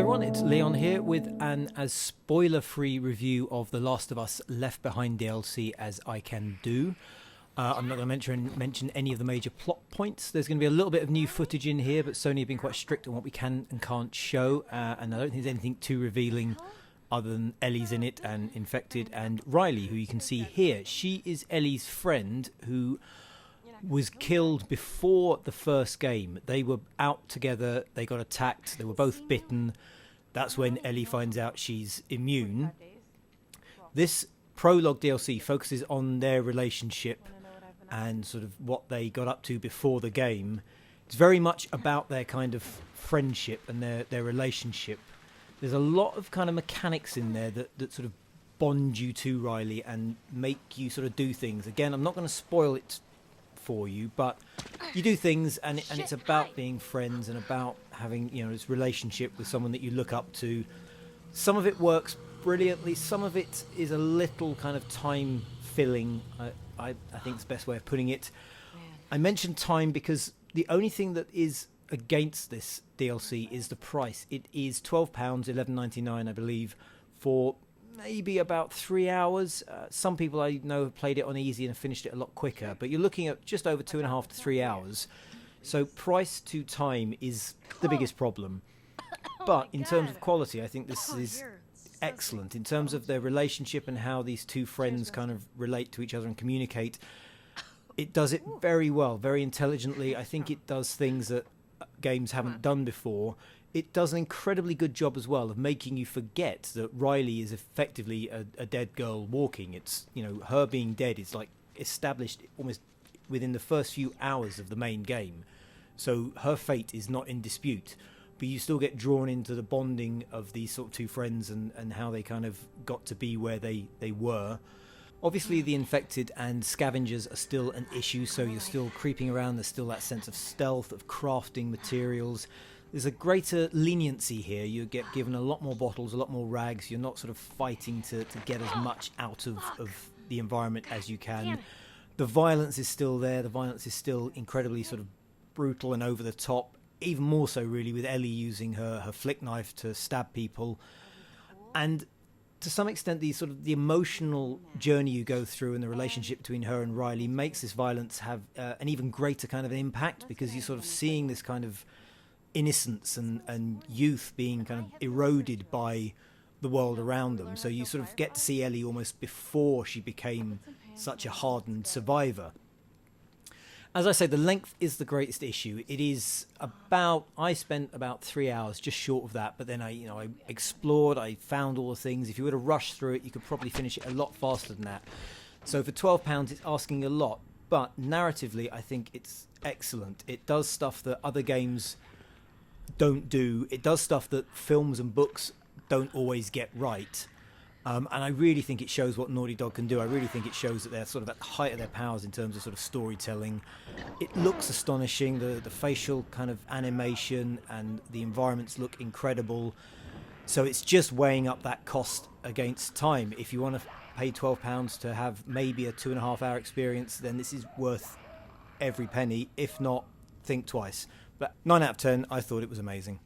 everyone, it's Leon here with an as spoiler-free review of The Last of Us Left Behind DLC as I can do. I'm not going to mention any of the major plot points. There's going to be a little bit of new footage in here, but Sony have been quite strict on what we can and can't show, and I don't think there's anything too revealing other than Ellie's in it and infected, and Riley, who you can see here. She is Ellie's friend who was killed before the first game. They were out together, they got attacked, they were both bitten. That's when Ellie finds out she's immune. This prologue DLC focuses on their relationship and sort of what they got up to before the game. It's very much about their kind of friendship and their relationship. There's a lot of kind of mechanics in there that sort of bond you to Riley and make you sort of do things. Again, I'm not going to spoil it for you, but you do things, and it's about being friends and about having, you know, this relationship with someone that you look up to. Some of it works brilliantly, some of it is a little kind of time filling. I think it's the best way of putting it. I mentioned time because the only thing that is against this DLC is the price. It is £12, $11.99 I believe, for maybe about 3 hours. Some people I know have played it on easy and finished it a lot quicker, but you're looking at just over 2.5 to 3 hours. So price to time is the biggest problem. But in terms of quality, I think this is excellent. In terms of their relationship and how these two friends kind of relate to each other and communicate, it does it very well, very intelligently. I think it does things that games haven't done before. It does an incredibly good job as well of making you forget that Riley is effectively a dead girl walking. It's, you know, her being dead is like established almost within the first few hours of the main game. So her fate is not in dispute, but you still get drawn into the bonding of these sort of two friends and how they kind of got to be where they were. Obviously the infected and scavengers are still an issue, so you're still creeping around. There's still that sense of stealth, of crafting materials. There's a greater leniency here. You get given a lot more bottles, a lot more rags. You're not sort of fighting to get as much out of the environment as you can. The violence is still there. The violence is still incredibly sort of brutal and over the top. Even more so, really, with Ellie using her flick knife to stab people. And to some extent, the emotional journey you go through and the relationship between her and Riley makes this violence have an even greater kind of impact, because you're sort of seeing this kind of innocence and youth being kind of eroded by the world around them. So you sort of get to see Ellie almost before she became such a hardened survivor. As I say, the length is the greatest issue. It is I spent about 3 hours, just short of that, but then I explored, I found all the things. If you were to rush through it, you could probably finish it a lot faster than that. So for £12, it's asking a lot, but narratively, I think it's excellent. It does stuff that other games don't do. It does stuff that films and books don't always get right. And I really think it shows what Naughty Dog can do. I really think it shows that they're sort of at the height of their powers in terms of sort of storytelling. It looks astonishing. The facial kind of animation and the environments look incredible. So it's just weighing up that cost against time. If you want to pay £12 to have maybe a 2.5 hour experience, then this is worth every penny. If not, think twice. But 9 out of 10, I thought it was amazing.